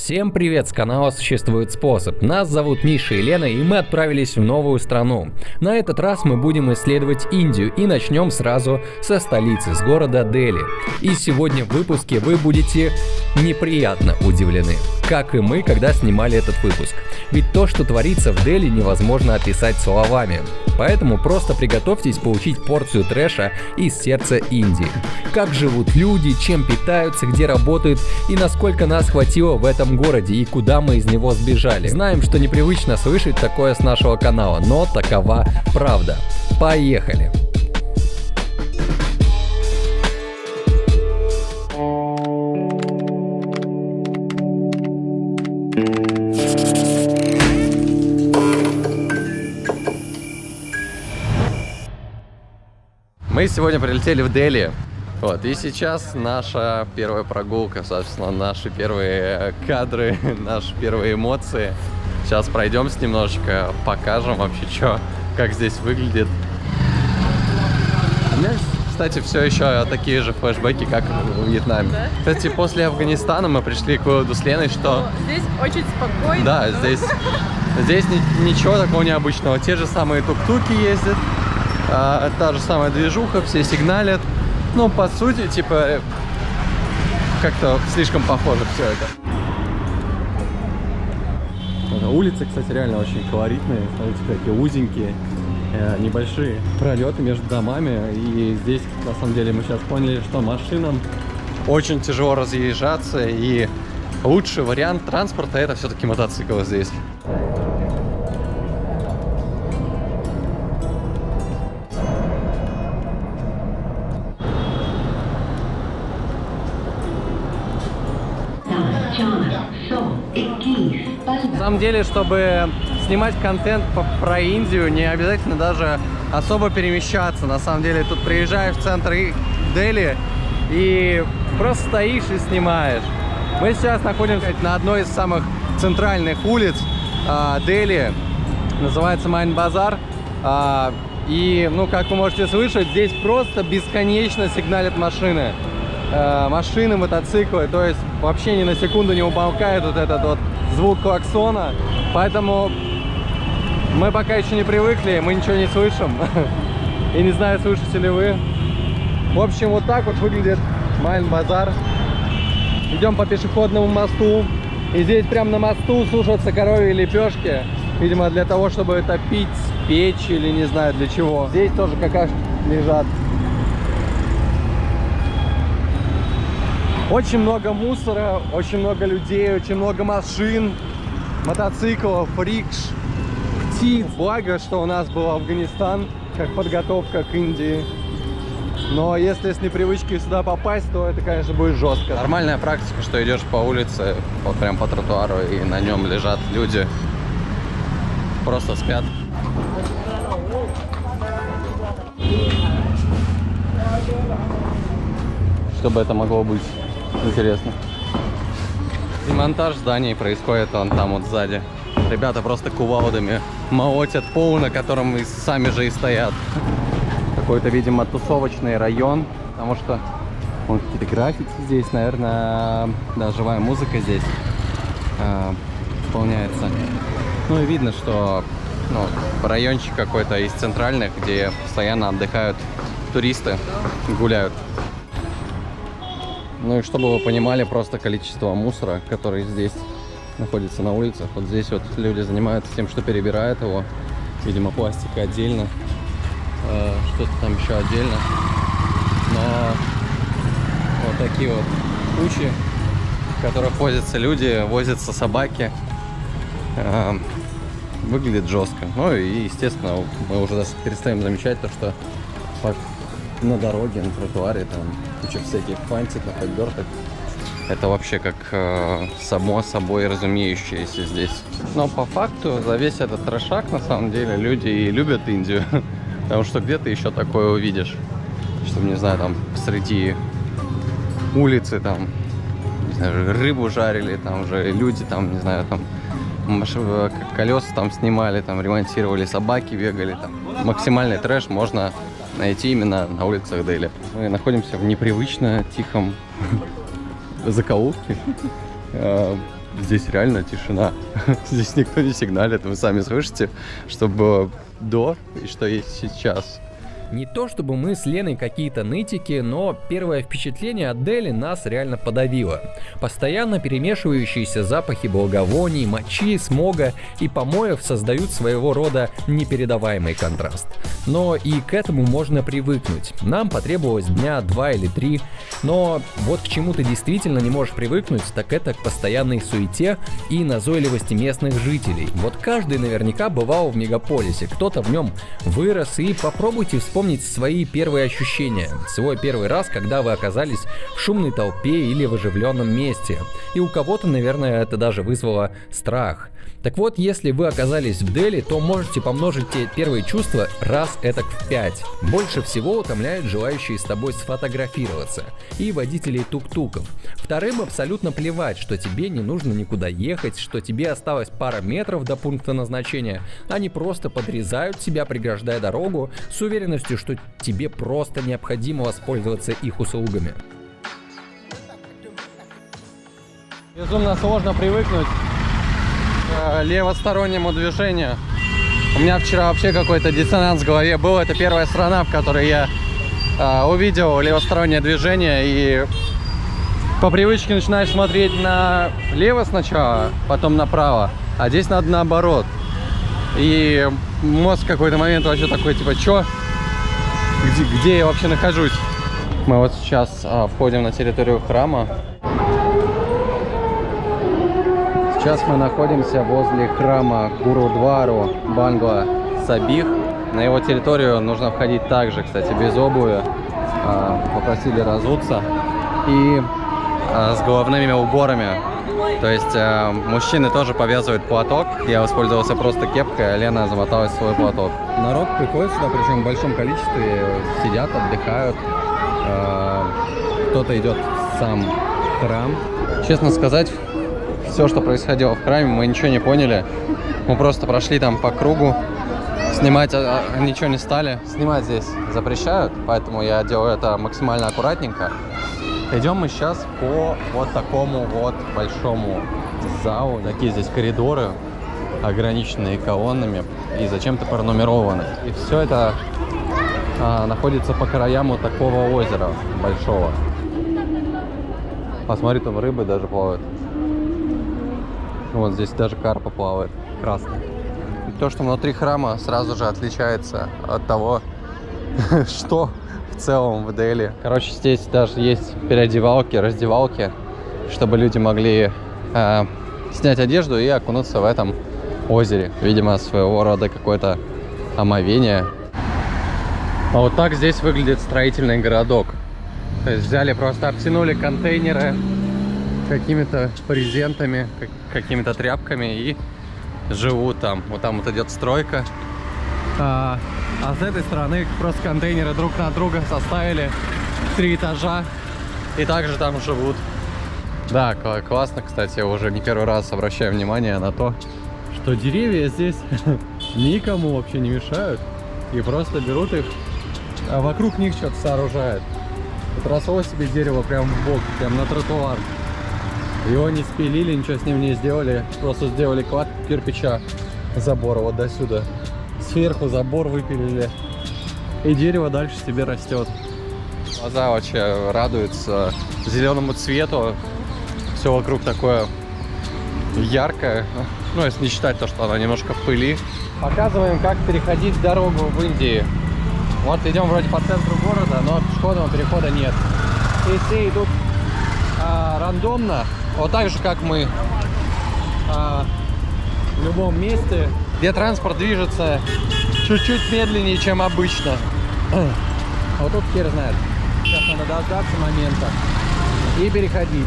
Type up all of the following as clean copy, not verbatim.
Всем привет, с канала «Существует способ». Нас зовут Миша и Лена, и мы отправились в новую страну. На этот раз мы будем исследовать Индию и начнем сразу со столицы, с города Дели. И сегодня в выпуске вы будете неприятно удивлены, как и мы, когда снимали этот выпуск. Ведь то, что творится в Дели, невозможно описать словами. Поэтому просто приготовьтесь получить порцию трэша из сердца Индии. Как живут люди, чем питаются, где работают и насколько нас хватило в этом городе и куда мы из него сбежали. Знаем, что непривычно слышать такое с нашего канала, но такова правда. Поехали! Мы сегодня прилетели в Дели. Вот, и сейчас наша первая прогулка, собственно, наши первые кадры, наши первые эмоции. Сейчас пройдемся немножечко, покажем вообще, что, как здесь выглядит. У меня, кстати, все еще такие же флешбеки, как в Вьетнаме. Да? Кстати, после Афганистана мы пришли к выводу с Леной, что... Здесь очень спокойно. Да, здесь ничего такого необычного. Те же самые тук-туки ездят, та же самая движуха, все сигналят. Ну, по сути, типа, как-то слишком похоже все это. Улицы, кстати, реально очень колоритные. Смотрите, какие узенькие, небольшие пролеты между домами. И здесь, на самом деле, мы сейчас поняли, что машинам очень тяжело разъезжаться. И лучший вариант транспорта — это все-таки мотоциклы здесь. На самом деле, чтобы снимать контент про Индию, не обязательно даже особо перемещаться. На самом деле, тут приезжаешь в центр Дели и просто стоишь и снимаешь. Мы сейчас находимся на одной из самых центральных улиц Дели. Называется Майн-базар. И, ну, как вы можете слышать, здесь просто бесконечно сигналят машины. Машины, мотоциклы, то есть вообще ни на секунду не умолкает вот этот вот звук клаксона, поэтому мы пока еще не привыкли, мы ничего не слышим, и не знаю, слышите ли вы. В общем, вот так вот выглядит Майн-базар. Идем по пешеходному мосту, и здесь прямо на мосту сушатся коровьи лепешки, видимо, для того, чтобы топить печь или не знаю для чего. Здесь тоже какашки лежат. Очень много мусора, очень много людей, очень много машин, мотоциклов, рикш, птиц. Благо, что у нас был Афганистан, как подготовка к Индии. Но если с непривычки сюда попасть, то это, конечно, будет жестко. Нормальная практика, что идешь по улице, вот прям по тротуару, и на нем лежат люди, просто спят. Что бы это могло быть? Интересно. И монтаж зданий происходит вон там вот сзади. Ребята просто кувалдами молотят пол, на котором и сами же и стоят. Какой-то, видимо, тусовочный район, потому что вон какие-то граффити здесь, наверное, да, живая музыка здесь исполняется. Ну и видно, что райончик какой-то из центральных, где постоянно отдыхают туристы, гуляют. Ну и чтобы вы понимали просто количество мусора, который здесь находится на улицах. Вот здесь вот люди занимаются тем, что перебирают его. Видимо, пластик отдельно, что-то там еще отдельно. Но вот такие вот кучи, в которых возятся люди, возятся собаки. Выглядит жестко. Ну и, естественно, мы уже перестаем замечать то, что на дороге, на тротуаре там куча всяких фантиков, оберток. Это вообще как само собой разумеющееся здесь. Но по факту за весь этот трешак на самом деле люди и любят Индию. Потому что где-то еще такое увидишь. Чтобы, не знаю, там посреди улицы там, не знаю, рыбу жарили, там уже люди там, не знаю, там колеса там снимали, там ремонтировали, собаки бегали. Там. Максимальный трэш можно найти именно на улицах Дели. Мы находимся в непривычно тихом закоулке. здесь реально тишина. Здесь никто не сигналит, вы сами слышите, что было до и что есть сейчас. Не то чтобы мы с Леной какие-то нытики, но первое впечатление от Дели нас реально подавило. Постоянно перемешивающиеся запахи благовоний, мочи, смога и помоев создают своего рода непередаваемый контраст. Но и к этому можно привыкнуть. Нам потребовалось дня 2 или 3, но вот к чему ты действительно не можешь привыкнуть, так это к постоянной суете и назойливости местных жителей. Вот каждый наверняка бывал в мегаполисе, кто-то в нем вырос, и попробуйте вспомнить свои первые ощущения, свой первый раз, когда вы оказались в шумной толпе или в оживленном месте. И у кого-то, наверное, это даже вызвало страх. Так вот, если вы оказались в Дели, то можете помножить те первые чувства раз этак в 5. Больше всего утомляют желающие с тобой сфотографироваться и водителей тук-туков. Вторым абсолютно плевать, что тебе не нужно никуда ехать, что тебе осталось пара метров до пункта назначения. Они просто подрезают тебя, преграждая дорогу, с уверенностью, что тебе просто необходимо воспользоваться их услугами. Безумно сложно привыкнуть к левостороннему движению. У меня вчера вообще какой-то диссонанс в голове был. Это первая страна, в которой я увидел левостороннее движение. И по привычке начинаешь смотреть налево сначала, потом направо. А здесь надо наоборот. И мозг в какой-то момент вообще такой, типа, чё? Где я вообще нахожусь? Мы вот сейчас входим на территорию храма. Сейчас мы находимся возле храма Гурудвару Бангла Сабих. На его территорию нужно входить также, кстати, без обуви. Попросили разуться. И с головными уборами. То есть мужчины тоже повязывают платок. Я воспользовался просто кепкой, а Лена замоталась в свой платок. Народ приходит сюда, причем в большом количестве. Сидят, отдыхают. Кто-то идет в сам храм. Честно сказать, все, что происходило в храме, мы ничего не поняли. Мы просто прошли там по кругу. Снимать ничего не стали. Снимать здесь запрещают, поэтому я делаю это максимально аккуратненько. Идем мы сейчас по вот такому вот большому залу. Такие здесь коридоры, ограниченные колоннами и зачем-то пронумерованы. И все это находится по краям вот такого озера большого. Посмотри, там рыбы даже плавают. Вот здесь даже карпа плавает, красный. То, что внутри храма, сразу же отличается от того, что в целом в Дели. Короче, здесь даже есть переодевалки, раздевалки, чтобы люди могли снять одежду и окунуться в этом озере. Видимо, своего рода какое-то омовение. А вот так здесь выглядит строительный городок. То есть взяли, просто обтянули контейнеры какими-то презентами, какими-то тряпками и живут там. Вот там вот идет стройка. А с этой стороны просто контейнеры друг на друга составили 3 этажа и также там живут. Да, классно, кстати, я уже не первый раз обращаю внимание на то, что деревья здесь никому вообще не мешают и просто берут их, а вокруг них что-то сооружают. Вот росло себе дерево прям в бок, прям на тротуар. Его не спилили, ничего с ним не сделали. Просто сделали кладку кирпича забора вот до сюда. Сверху забор выпилили. И дерево дальше себе растет. Глаза вообще радуются зеленому цвету. Все вокруг такое яркое. Ну, если не считать то, что оно немножко в пыли. Показываем, как переходить дорогу в Индии. Вот идем вроде по центру города, но пешеходного перехода нет. И все идут рандомно. Вот так же, как мы в любом месте, где транспорт движется чуть-чуть медленнее, чем обычно. А вот тут хер знает. Сейчас надо дождаться момента и переходить.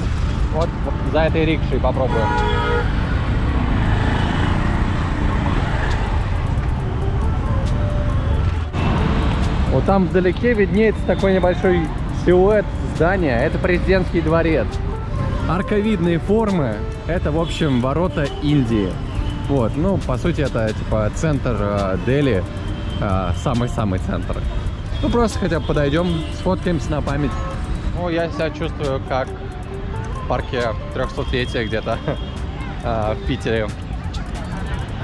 Вот за этой рикшей попробуем. Вот там вдалеке виднеется такой небольшой силуэт здания. Это президентский дворец. Арковидные формы — это, в общем, ворота Индии. Вот, ну, по сути, это, типа, центр Дели, самый-самый центр. Ну, просто хотя бы подойдем, сфоткаемся на память. Ну, я себя чувствую как в парке 300-летия где-то. в Питере.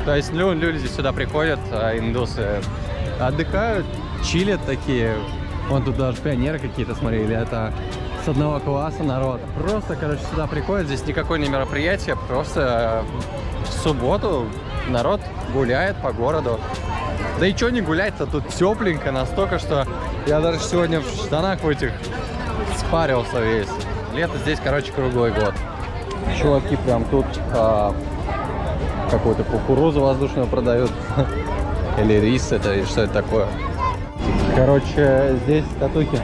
То есть люди здесь сюда приходят, индусы, отдыхают, чилят такие. Вон тут даже пионеры какие-то, смотрели, это с одного класса народ. Просто, короче, сюда приходят, здесь никакое не мероприятие, просто в субботу народ гуляет по городу. Да и что не гулять-то, тут тепленько настолько, что я даже сегодня в штанах в этих спарился весь. Лето здесь, короче, круглый год. Чуваки прям тут какую-то кукурузу воздушную продают. Или рис это, или что это такое. Короче, здесь татухи.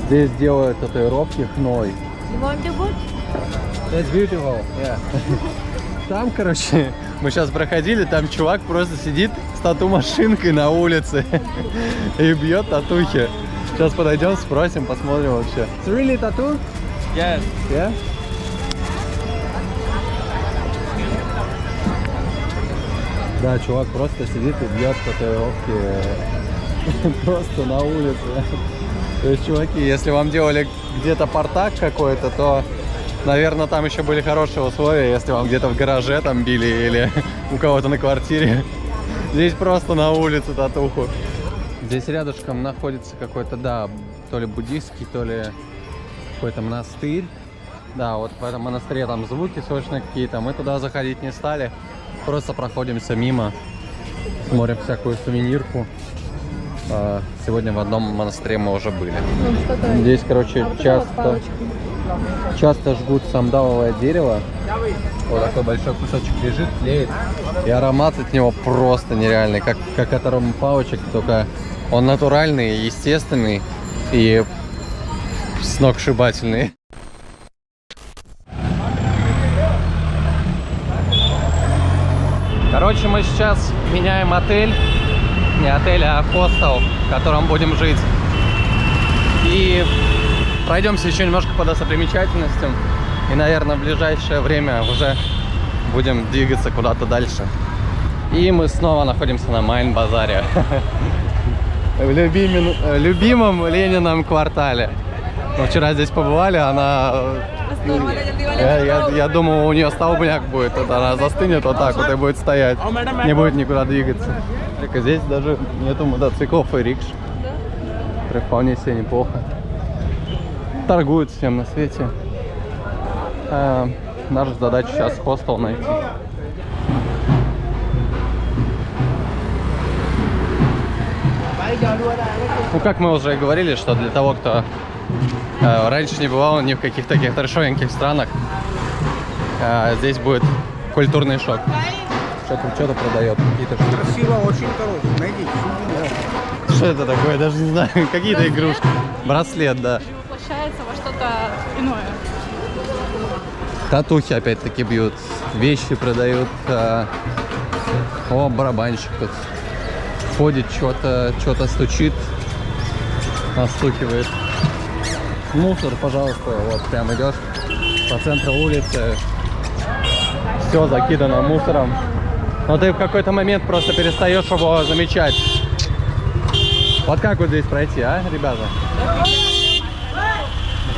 Здесь делают татуировки хной. You want to go? That's beautiful. Yeah. Там, короче, мы сейчас проходили, там чувак просто сидит с тату-машинкой на улице и бьет татухи. Сейчас подойдем, спросим, посмотрим вообще. It's really tattoo? Yes. Yeah? Да, чувак просто сидит и бьет татуировки просто на улице. То есть, чуваки, если вам делали где-то портак какой-то, то, наверное, там еще были хорошие условия, если вам где-то в гараже там били или у кого-то на квартире. Здесь просто на улице татуху. Здесь рядышком находится какой-то, да, то ли буддийский, то ли какой-то монастырь. Да, вот в этом монастыре там звуки слышны какие-то. Мы туда заходить не стали. Просто проходимся мимо, смотрим всякую сувенирку. Сегодня в одном монастыре мы уже были. Здесь, короче, часто жгут сандаловое дерево. Вот такой большой кусочек лежит, тлеет. И аромат от него просто нереальный, как от арома палочек, только он натуральный, естественный и сногсшибательный. Короче, мы сейчас меняем отель. Не отель, а хостел, в котором будем жить. И пройдемся еще немножко по достопримечательностям. И, наверное, в ближайшее время уже будем двигаться куда-то дальше. И мы снова находимся на Майн-базаре. В любимом Ленином квартале. Мы вчера здесь побывали, она... Я думал, у нее столбняк будет, вот она застынет вот так вот и будет стоять, не будет никуда двигаться. Только здесь даже нету мотоциклов и рикш. Вполне себе неплохо. Торгуют всем на свете. Наша задача сейчас хостел найти. Ну, как мы уже и говорили, что для того, кто раньше не бывал ни в каких таких трэшовеньких странах, здесь будет культурный шок. Что-то продает, какие-то штуки. Красиво, очень хорошо. Найди. Что это такое? Я даже не знаю. Какие-то игрушки. Браслет, да. Воплощается во что-то иное. Татухи опять-таки бьют. Вещи продают. О, барабанщик тут ходит, что-то стучит, настукивает. Мусор, пожалуйста, вот прям идешь по центру улицы, все закидано мусором. Но ты в какой-то момент просто перестаешь его замечать. Вот как вот здесь пройти, а, ребята?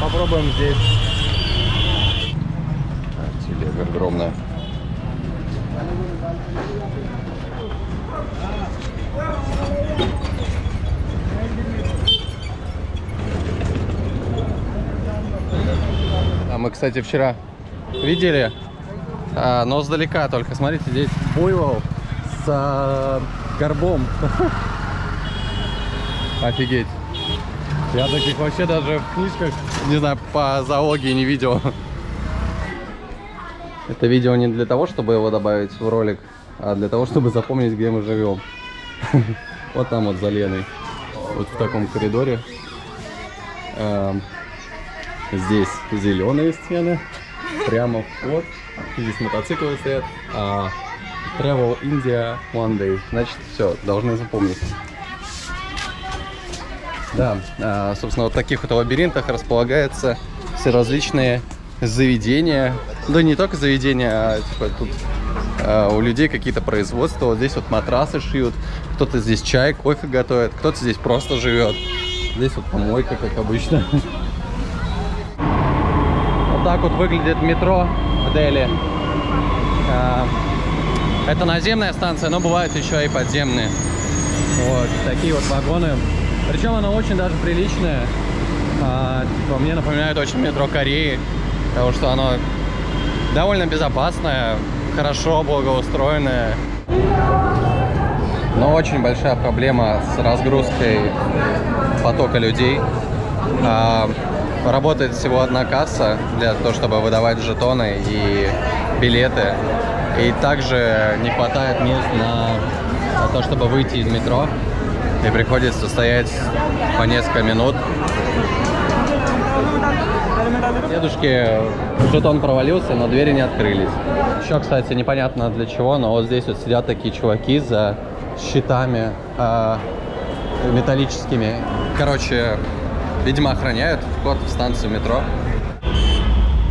Попробуем здесь. Телега огромная. Мы, кстати, вчера видели, но сдалека только. Смотрите, здесь буйвол с горбом. Офигеть. Я таких вообще даже в книжках, не знаю, по зоологии не видел. Это видео не для того, чтобы его добавить в ролик, а для того, чтобы запомнить, где мы живем. Вот там вот за Леной. Вот в таком коридоре. Здесь зеленые стены, прямо вход. Здесь мотоциклы стоят. Travel India One Day. Значит, все, должны запомнить. Да, собственно, вот в таких вот лабиринтах располагаются все различные заведения. Да не только заведения, а типа, тут у людей какие-то производства. Вот здесь вот матрасы шьют. Кто-то здесь чай, кофе готовит, кто-то здесь просто живет. Здесь вот помойка, как обычно. Вот так вот выглядит метро в Дели. Это наземная станция, но бывают еще и подземные. Вот такие вот вагоны. Причем оно очень даже приличное. Типа, мне напоминает очень метро Кореи, потому что оно довольно безопасное, хорошо благоустроенное. Но очень большая проблема с разгрузкой потока людей. Работает всего одна касса для того, чтобы выдавать жетоны и билеты. И также не хватает мест на то, чтобы выйти из метро. И приходится стоять по несколько минут. Дедушке жетон провалился, но двери не открылись. Еще, кстати, непонятно для чего, но вот здесь вот сидят такие чуваки за щитами металлическими. Короче, видимо, охраняют вход в станцию метро.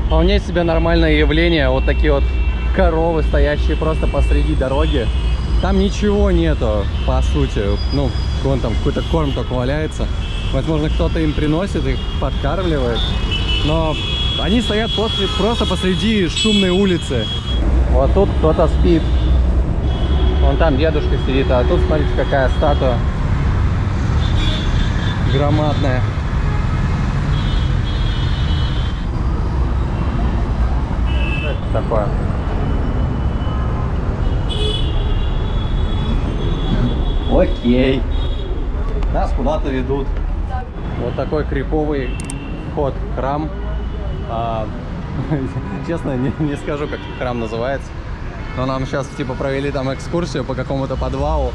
Вполне себе нормальное явление. Вот такие вот коровы, стоящие просто посреди дороги. Там ничего нету, по сути. Ну, вон там какой-то корм только валяется. Возможно, кто-то им приносит, их подкармливает. Но они стоят просто посреди шумной улицы. Вот тут кто-то спит. Вон там дедушка сидит, а тут, смотрите, какая статуя громадная. Что это такое? Окей. Нас куда-то ведут. Вот такой криповый вход в храм. Честно, не скажу, как храм называется. Но нам сейчас типа провели там экскурсию по какому-то подвалу,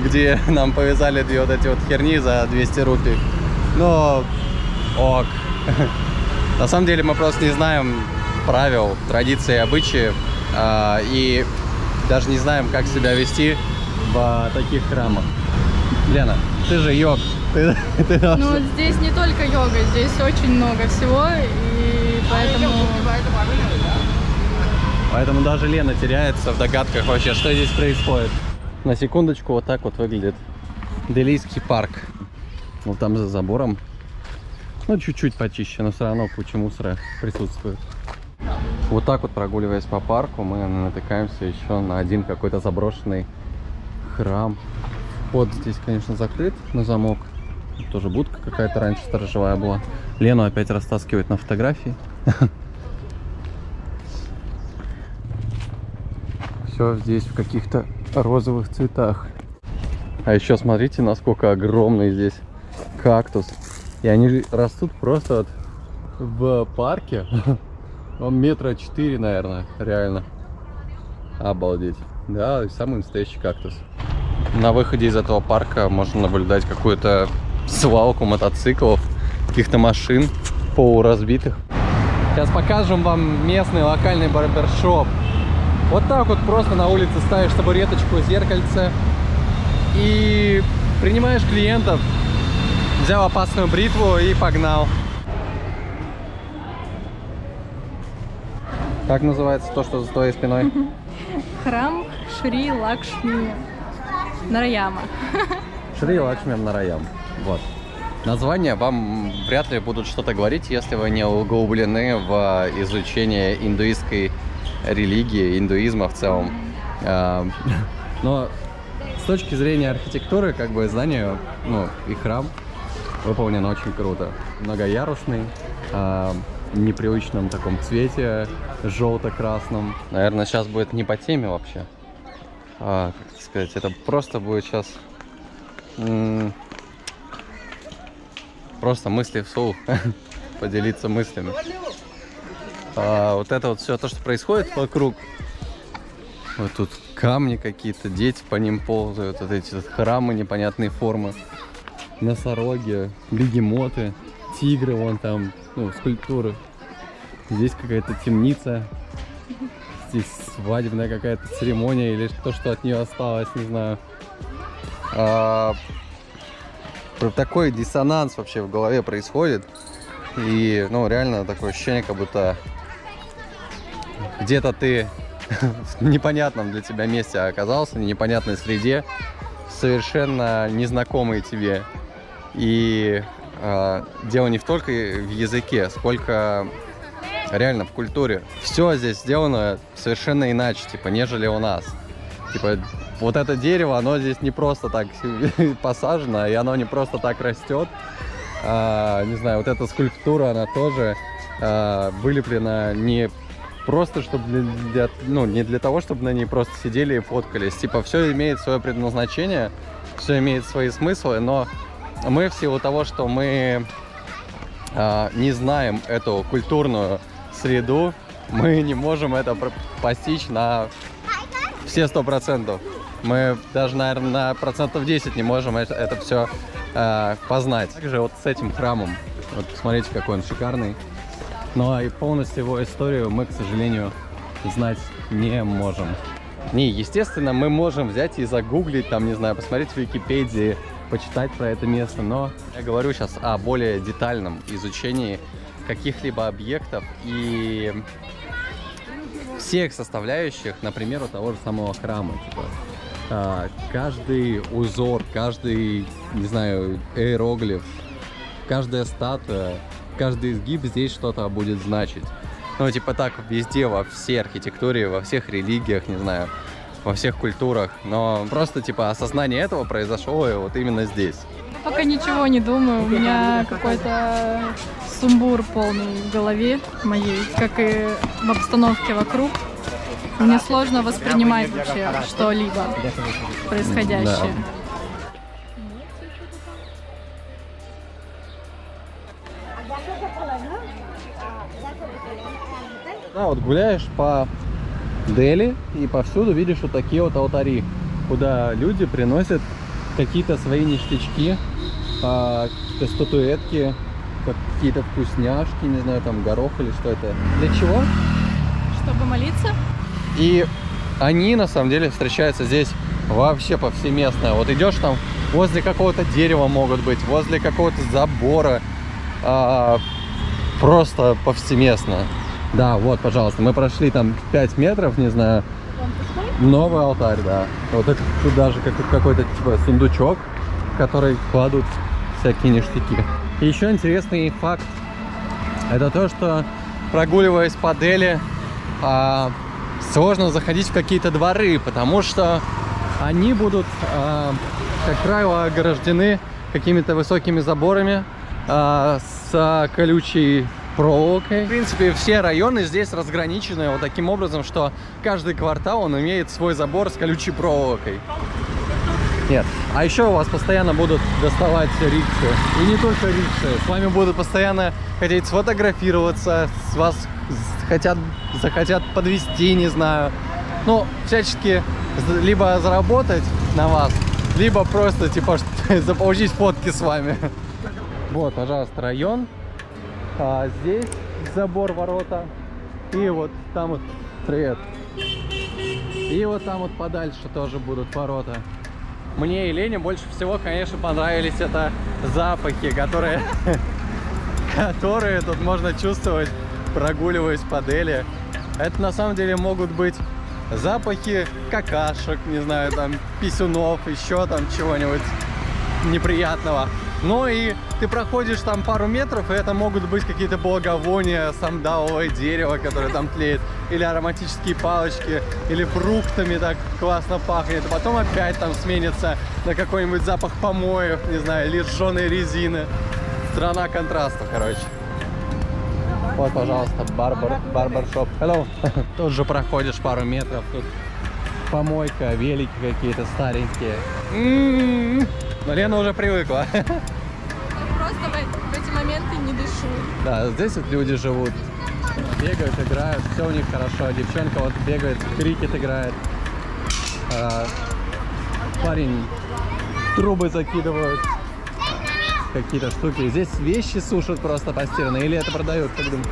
где нам повязали две вот эти вот херни за 200 рупий. Но ок. На самом деле мы просто не знаем правил, традиций и обычаев. И даже не знаем, как себя вести в таких храмах. Лена, ты же йог. Ты Ну, здесь не только йога, здесь очень много всего, и поэтому даже Лена теряется в догадках вообще, что здесь происходит. На секундочку, вот так вот выглядит Делийский парк. Вот там за забором, ну, чуть-чуть почище, но все равно куча мусора присутствует. Вот так вот, прогуливаясь по парку, мы натыкаемся еще на один какой-то заброшенный храм. Вход здесь, конечно, закрыт на замок. Тоже будка какая-то раньше сторожевая была. Лену опять растаскивает на фотографии. Все здесь в каких-то розовых цветах. А еще смотрите, насколько огромный здесь кактус. И они растут просто вот в парке. Он метра 4, наверное, реально. Обалдеть. Да, самый настоящий кактус. На выходе из этого парка можно наблюдать какую-то свалку мотоциклов, каких-то машин полуразбитых. Сейчас покажем вам местный локальный барбершоп. Вот так вот просто на улице ставишь табуреточку, зеркальце и принимаешь клиентов. Взял опасную бритву и погнал. Как называется то, что за твоей спиной? храм Шри Лакшми Нараяма. Шри Лакшми Нараям. Вот. Названия вам вряд ли будут что-то говорить, если вы не углублены в изучение индуистской религии, индуизма в целом. Но с точки зрения архитектуры, как бы здание, ну, и храм выполнен очень круто. Многоярусный, в непривычном таком цвете, желто-красном. Наверное, сейчас будет не по теме вообще. Как сказать, это просто будет сейчас просто мысли вслух, поделиться мыслями. Вот это вот все то, что происходит вокруг. Вот тут камни какие-то, дети по ним ползают, вот эти вот храмы непонятной формы, носороги, бегемоты, тигры вон там, ну, скульптуры. Здесь какая-то темница, здесь свадебная какая-то церемония или то, что от нее осталось, не знаю. Такой диссонанс вообще в голове происходит. И, ну, реально такое ощущение, как будто где-то ты в непонятном для тебя месте оказался, в непонятной среде, совершенно незнакомой тебе. И дело не только в языке, сколько реально в культуре. Все здесь сделано совершенно иначе, типа, нежели у нас. Типа, вот это дерево, оно здесь не просто так посажено, и оно не просто так растет. Не знаю, вот эта скульптура, она тоже вылеплена не просто, чтобы не для того, чтобы на ней просто сидели и фоткались. Типа, все имеет свое предназначение, все имеет свои смыслы, но мы в силу того, что мы не знаем эту культурную среду, мы не можем это постичь на все 100%. Мы даже, наверное, на 10% не можем это все познать. Также вот с этим храмом. Вот посмотрите, какой он шикарный. Но и полностью его историю мы, к сожалению, знать не можем. Не, естественно, мы можем взять и загуглить, там, не знаю, посмотреть в Википедии, почитать про это место, но я говорю сейчас о более детальном изучении каких-либо объектов и всех составляющих, например, у того же самого храма. Типа, каждый узор, каждый, не знаю, иероглиф, каждая статуя, каждый изгиб здесь что-то будет значить. Ну, типа так везде, во всей архитектуре, во всех религиях, не знаю, во всех культурах. Но просто, типа, осознание этого произошло и вот именно здесь. Пока ничего не думаю, у меня какой-то сумбур полный в голове моей, как и в обстановке вокруг. Мне сложно воспринимать вообще что-либо происходящее. Да. Да, вот гуляешь по Дели и повсюду видишь вот такие вот алтари, куда люди приносят какие-то свои ништячки, какие-то статуэтки, какие-то вкусняшки, не знаю, там горох или что это. Для чего? Чтобы молиться? И они на самом деле встречаются здесь вообще повсеместно. Вот идешь там, возле какого-то дерева могут быть, возле какого-то забора, просто повсеместно. Да, вот, пожалуйста, мы прошли там 5 метров, не знаю, новый алтарь, да. Вот это тут даже какой-то типа сундучок, в который кладут всякие ништяки. И еще интересный факт, это то, что, прогуливаясь по Дели, сложно заходить в какие-то дворы, потому что они будут, как правило, ограждены какими-то высокими заборами с колючей проволокой. В принципе, все районы здесь разграничены вот таким образом, что каждый квартал он имеет свой забор с колючей проволокой. Нет. А еще у вас постоянно будут доставать рикши. И не только рикши. С вами будут постоянно хотеть сфотографироваться, с вас захотят подвести, не знаю. Ну, всячески либо заработать на вас, либо просто, типа, заполучить фотки с вами. Вот, пожалуйста, район. Здесь забор, ворота. И вот там вот привет. И вот там вот подальше тоже будут ворота. Мне и Лене больше всего, конечно, понравились это запахи, которые тут можно чувствовать, прогуливаясь по Дели. Это на самом деле могут быть запахи какашек, не знаю, там писюнов, еще там чего-нибудь неприятного. Ну и ты проходишь там пару метров, и это могут быть какие-то благовония, сандаловое дерево, которое там тлеет, или ароматические палочки, или фруктами так классно пахнет. А потом опять там сменится на какой-нибудь запах помоев, не знаю, или сжженной резины. Страна контрастов, короче. Вот, пожалуйста, барбершоп. Hello. Тут же проходишь пару метров, тут помойка, велики какие-то старенькие. Но Лена уже привыкла. Просто в эти моменты не дышу. Да, здесь вот люди живут, бегают, играют, все у них хорошо. Девчонка вот бегает, крикет играет. Парень трубы закидывают, какие-то штуки. Здесь вещи сушат просто постиранные, или это продают, как думаешь?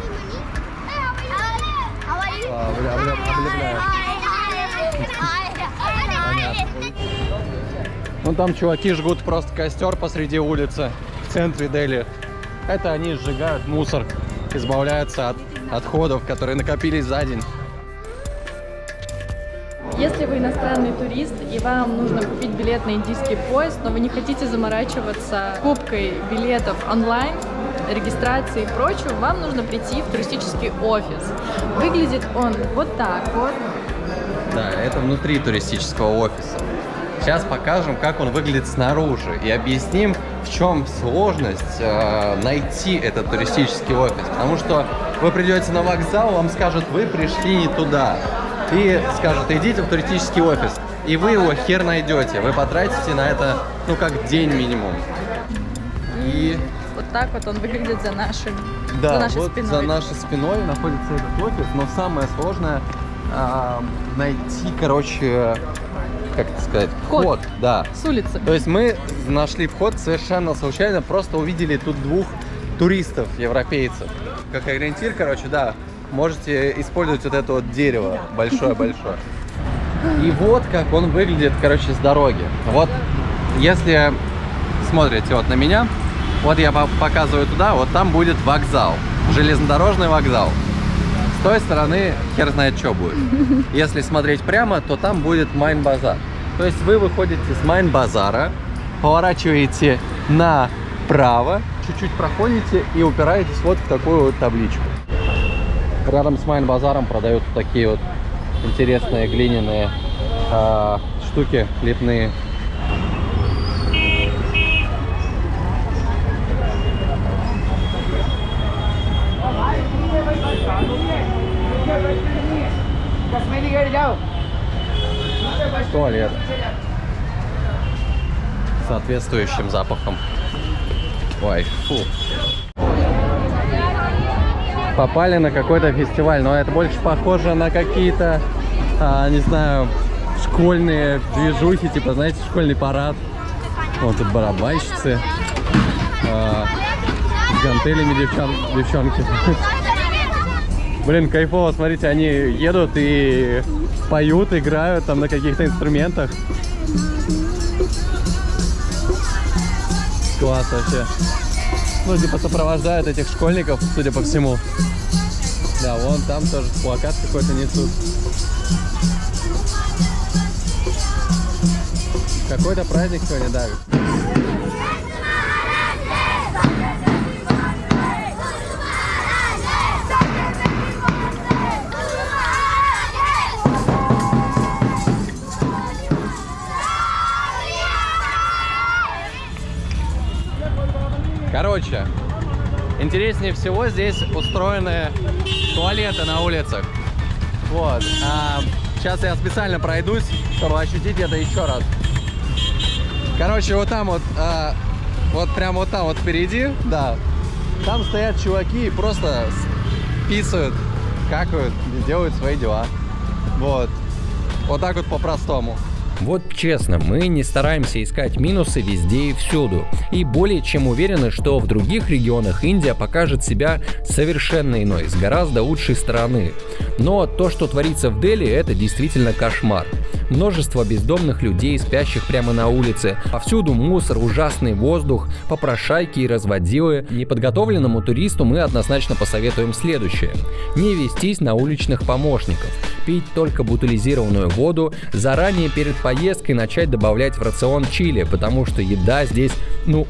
Облепляют. Понятно. Вон там чуваки жгут просто костер посреди улицы, в центре Дели. Это они сжигают мусор, избавляются от отходов, которые накопились за день. Если вы иностранный турист и вам нужно купить билет на индийский поезд, но вы не хотите заморачиваться покупкой билетов онлайн, регистрации и прочего, вам нужно прийти в туристический офис. Выглядит он вот так вот. Да, это внутри туристического офиса. Сейчас покажем, как он выглядит снаружи, и объясним, в чем сложность найти этот туристический офис. Потому что вы придете на вокзал, вам скажут, вы пришли не туда. И скажут, идите в туристический офис. И вы его хер найдете. Вы потратите на это, ну, как день минимум. И Вот так вот он выглядит за нашей вот спиной. за нашей спиной находится этот офис. Но самое сложное найти, короче, как это сказать, вход. Да. С улицы. То есть мы нашли вход совершенно случайно, просто увидели тут двух туристов, европейцев. Как ориентир, короче, да, можете использовать вот это вот дерево большое-большое. И вот как он выглядит, короче, с дороги. Вот если смотрите вот на меня, вот я показываю туда, вот там будет вокзал, железнодорожный вокзал. С той стороны хер знает, что будет. Если смотреть прямо, то там будет Майн-базар. То есть вы выходите с Майн-базара, поворачиваете направо, чуть-чуть проходите и упираетесь вот в такую вот табличку. Рядом с Майн-базаром продают такие вот интересные глиняные штуки лепные. Туалет с соответствующим запахом. Ой, фу. Попали на какой-то фестиваль, но это больше похоже на какие-то, не знаю, школьные движухи, типа, знаете, школьный парад. Вот тут барабанщицы, с гантелями девчонки. Блин, кайфово, смотрите, они едут и поют, играют там на каких-то инструментах. Класс вообще. Ну, типа сопровождают этих школьников, судя по всему. Да, вон там тоже плакат какой-то несут. Какой-то праздник сегодня, да. Короче, интереснее всего здесь устроены туалеты на улицах. Вот. Сейчас я специально пройдусь, чтобы ощутить это еще раз. Короче, вот там вот, вот прямо вот там вот впереди, да, там стоят чуваки и просто писают, какают, делают свои дела. Вот. Вот так вот по-простому. Вот честно, мы не стараемся искать минусы везде и всюду. И более чем уверены, что в других регионах Индия покажет себя совершенно иной, с гораздо лучшей стороны. Но то, что творится в Дели, это действительно кошмар. Множество бездомных людей, спящих прямо на улице, повсюду мусор, ужасный воздух, попрошайки и разводилы. Неподготовленному туристу мы однозначно посоветуем следующее. Не вестись на уличных помощников, пить только бутилизированную воду, заранее перед поездкой начать добавлять в рацион чили, потому что еда здесь,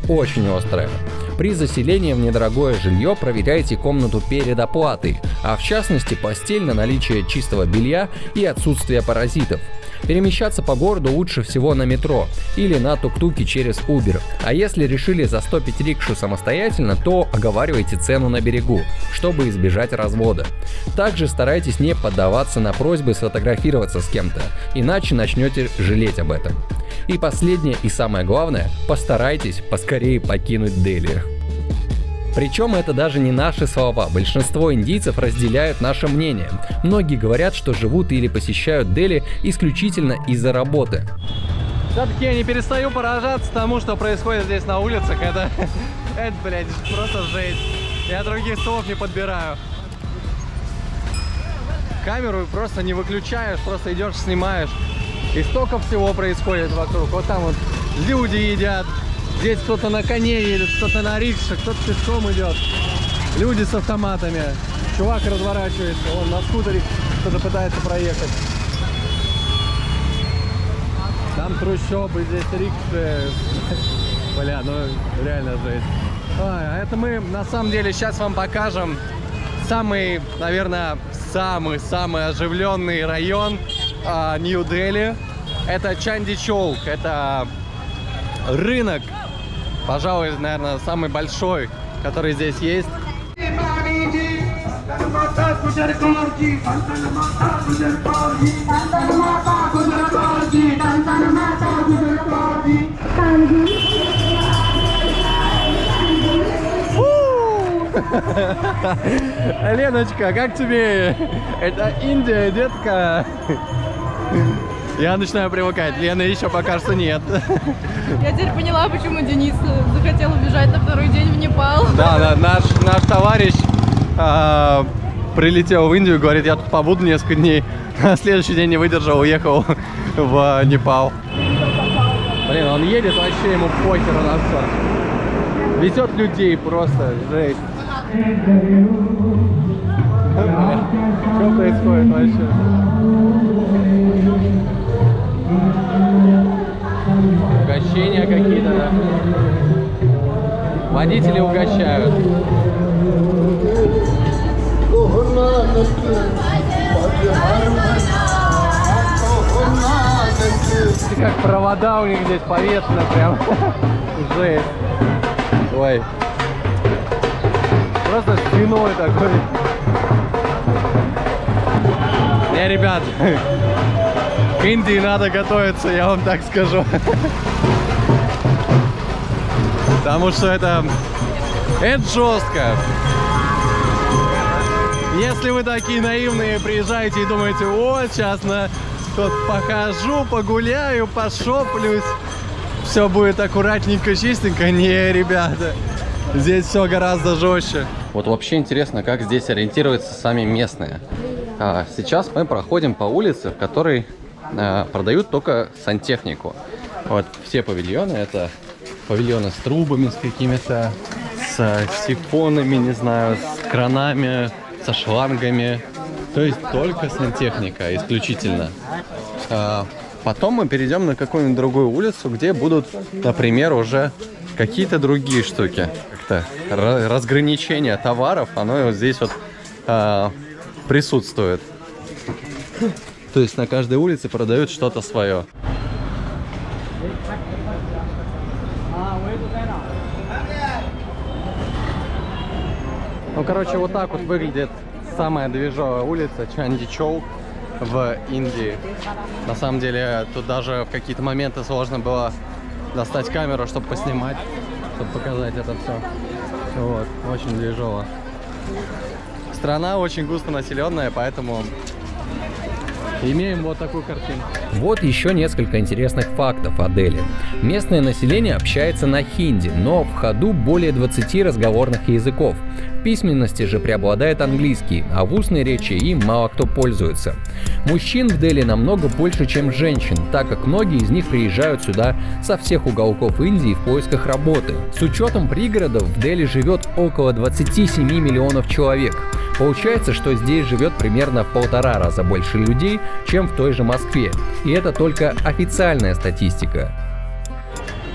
очень острая. При заселении в недорогое жилье проверяйте комнату перед оплатой, а в частности постель на наличие чистого белья и отсутствие паразитов. Перемещаться по городу лучше всего на метро или на тук-туке через Uber. А если решили застопить рикшу самостоятельно, то оговаривайте цену на берегу, чтобы избежать развода. Также старайтесь не поддаваться на просьбы сфотографироваться с кем-то, иначе начнете жалеть об этом. И последнее и самое главное, постарайтесь поскорее покинуть Дели. Причем это даже не наши слова, большинство индийцев разделяют наше мнение. Многие говорят, что живут или посещают Дели исключительно из-за работы. Все-таки я не перестаю поражаться тому, что происходит здесь на улицах. Это, блядь, просто жесть. Я других слов не подбираю. Камеру просто не выключаешь, просто идешь, снимаешь. И столько всего происходит вокруг. Вот там вот люди едят. Здесь кто-то на коне едет, кто-то на рикше, кто-то пешком идет. Люди с автоматами. Чувак разворачивается, он на скутере кто-то пытается проехать. Там трущобы, здесь рикши. Бля, реально жесть. А это мы на самом деле сейчас вам покажем самый, наверное, самый оживленный район Нью-Дели. Это Чанди-Чоук, это рынок, пожалуй, наверное, самый большой, который здесь есть. Леночка, как тебе? Это Индия, детка. Я начинаю привыкать, Лены еще пока что нет. Я теперь поняла, почему Денис захотел убежать на второй день в Непал. Да, наш товарищ прилетел в Индию, говорит, я тут побуду несколько дней. На следующий день не выдержал, уехал в Непал. Блин, он едет, вообще ему похер на все. Везет людей просто, жесть. Что происходит вообще? Угощения какие-то, да? Водители угощают. Как провода у них здесь повешены прям. Жесть. Ой. Просто спиной такой. Не, ребят, к Индии надо готовиться, я вам так скажу. Потому что это жестко. Если вы такие наивные, приезжаете и думаете, вот сейчас тут похожу, погуляю, пошоплюсь, все будет аккуратненько, чистенько. Не, ребята, здесь все гораздо жестче. Вот вообще интересно, как здесь ориентируются сами местные. Сейчас мы проходим по улице, в которой продают только сантехнику. Вот все павильоны, это павильоны с трубами, с какими-то, с сифонами, не знаю, с кранами, со шлангами. То есть только сантехника исключительно. Потом мы перейдем на какую-нибудь другую улицу, где будут, например, уже какие-то другие штуки. Как-то разграничение товаров, оно вот здесь вот присутствует. То есть на каждой улице продают что-то свое. Ну, короче, вот так вот выглядит самая движовая улица Чанди-Чоук в Индии. На самом деле, тут даже в какие-то моменты сложно было достать камеру, чтобы поснимать, чтобы показать это все. Вот, очень движово. Страна очень густонаселенная, поэтому имеем вот такую картину. Вот еще несколько интересных фактов о Дели. Местное население общается на хинди, но в ходу более 20 разговорных языков. В письменности же преобладает английский, а в устной речи им мало кто пользуется. Мужчин в Дели намного больше, чем женщин, так как многие из них приезжают сюда со всех уголков Индии в поисках работы. С учетом пригородов в Дели живет около 27 миллионов человек. Получается, что здесь живет примерно в 1,5 раза больше людей, чем в той же Москве. И это только официальная статистика.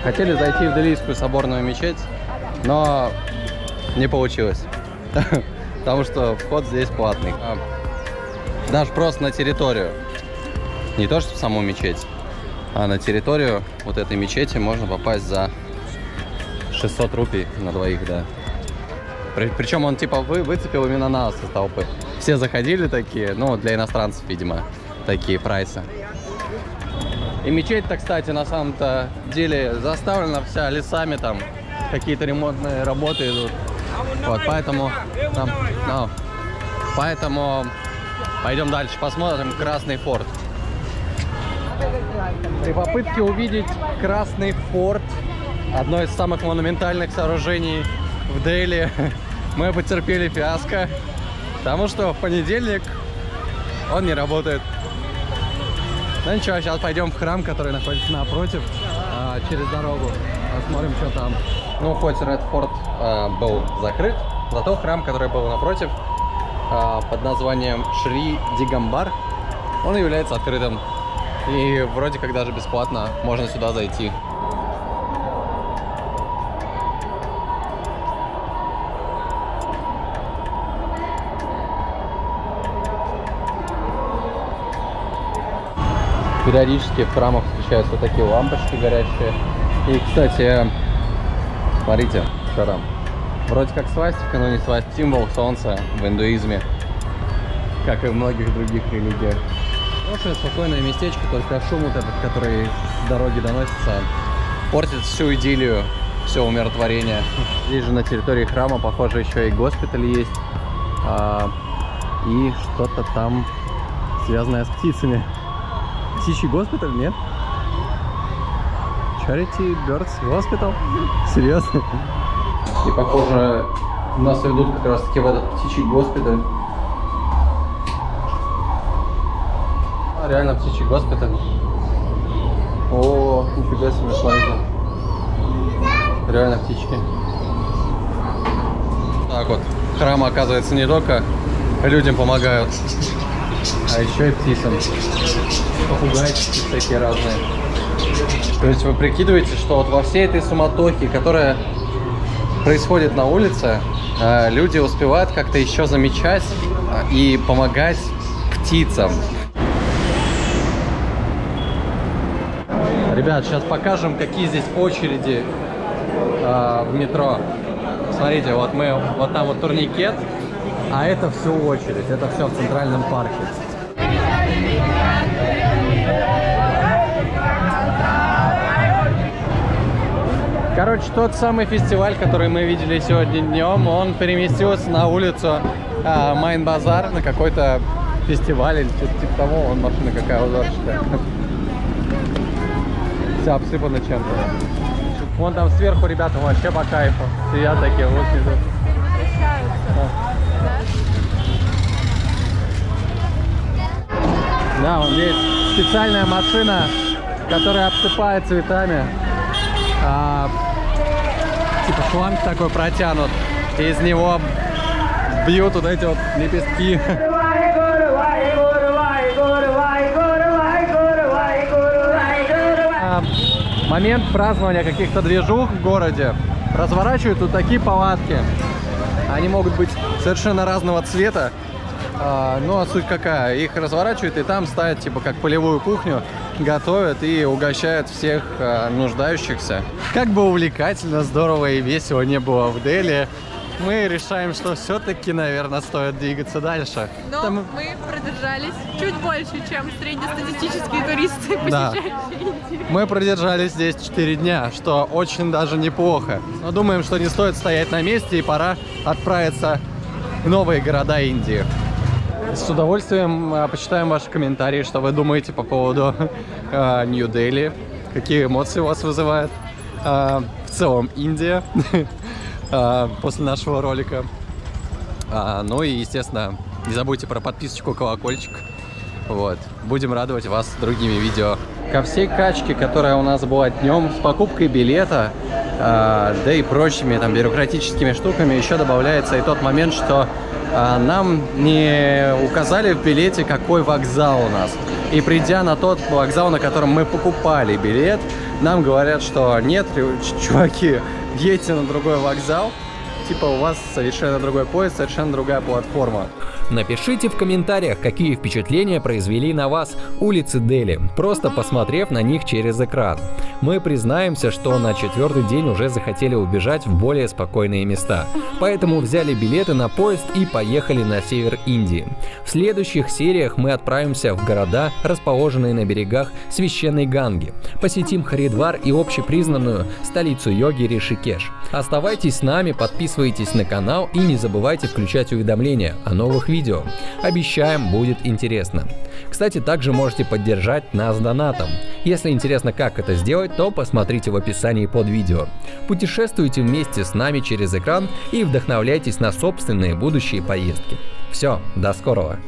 Хотели зайти в Делийскую соборную мечеть, но не получилось. Потому что вход здесь платный. Даже просто на территорию. Не то, что в саму мечеть, а на территорию вот этой мечети можно попасть за 600 рупий на двоих, да. Причем он типа выцепил именно нас из толпы. Все заходили такие, ну, для иностранцев, видимо, такие прайсы. И мечеть-то, кстати, на самом-то деле заставлена вся лесами, там какие-то ремонтные работы идут. Вот, поэтому пойдем дальше, посмотрим Красный форт. При попытке увидеть Красный форт, одно из самых монументальных сооружений в Дели, мы потерпели фиаско, потому что в понедельник он не работает. Ну ничего, сейчас пойдем в храм, который находится напротив, через дорогу, посмотрим, что там. Ну, хоть Ред Форт был закрыт, зато храм, который был напротив, под названием Шри Дигамбар, он является открытым. И вроде как даже бесплатно можно сюда зайти. Периодически в храмах встречаются вот такие лампочки горящие. И, кстати, смотрите, что там. Вроде как свастика, но не свастика. Символ солнца в индуизме, как и в многих других религиях. Хорошее, спокойное местечко, только шум вот этот, который с дороги доносится, портит всю идиллию, все умиротворение. Здесь же на территории храма, похоже, еще и госпиталь есть. И что-то там связанное с птицами. Птичий госпиталь, нет? Charity Birds Hospital? Серьезно? И похоже, нас ведут как раз таки в этот птичий госпиталь. Реально птичий госпиталь. О, нифига себе, смотрите. Реально птички. Так вот, храмы, оказывается, не только людям помогают, а еще и птицам. Попугайчики всякие разные. То есть вы прикидываете, что вот во всей этой суматохе, которая происходит на улице, люди успевают как-то еще замечать и помогать птицам. Ребят, сейчас покажем, какие здесь очереди в метро. Смотрите, вот там вот турникет, а это все очередь, это все в Центральном парке. Короче, тот самый фестиваль, который мы видели сегодня днем, он переместился на улицу Майн-Базар, на какой-то фестиваль или что-то типа того. Вон машина какая узорчатая. Вся обсыпана чем-то. Вон там сверху ребята вообще по кайфу. Сидят такие, вот идут. Да, вон здесь специальная машина, которая обсыпает цветами. Типа шланг такой протянут, и из него бьют вот эти вот лепестки. Момент празднования каких-то движух в городе разворачивают тут такие палатки. Они могут быть совершенно разного цвета. Ну а суть какая? Их разворачивают и там ставят типа как полевую кухню, готовят и угощают всех нуждающихся. Как бы увлекательно, здорово и весело не было в Дели, мы решаем, что все-таки, наверное, стоит двигаться дальше. Но там... мы продержались чуть больше, чем среднестатистические туристы, посещающие Индию. Мы продержались здесь 4 дня, что очень даже неплохо. Но думаем, что не стоит стоять на месте и пора отправиться в новые города Индии. С удовольствием почитаем ваши комментарии, что вы думаете по поводу Нью-Дели, какие эмоции у вас вызывает в целом Индия после нашего ролика. Ну и, естественно, не забудьте про подписочку, колокольчик. Вот. Будем радовать вас другими видео. Ко всей качке, которая у нас была днем, с покупкой билета, да и прочими там бюрократическими штуками, еще добавляется и тот момент, что нам не указали в билете, какой вокзал у нас. И придя на тот вокзал, на котором мы покупали билет, нам говорят, что нет, чуваки, едьте на другой вокзал. Типа у вас совершенно другой поезд, совершенно другая платформа. Напишите в комментариях, какие впечатления произвели на вас улицы Дели, просто посмотрев на них через экран. Мы признаемся, что на 4-й день уже захотели убежать в более спокойные места, поэтому взяли билеты на поезд и поехали на север Индии. В следующих сериях мы отправимся в города, расположенные на берегах священной Ганги, посетим Харидвар и общепризнанную столицу йоги Ришикеш. Оставайтесь с нами, подписывайтесь на канал и не забывайте включать уведомления о новых видео. Обещаем, будет интересно. Кстати, также можете поддержать нас донатом. Если интересно, как это сделать, то посмотрите в описании под видео. Путешествуйте вместе с нами через экран и вдохновляйтесь на собственные будущие поездки. Все, до скорого!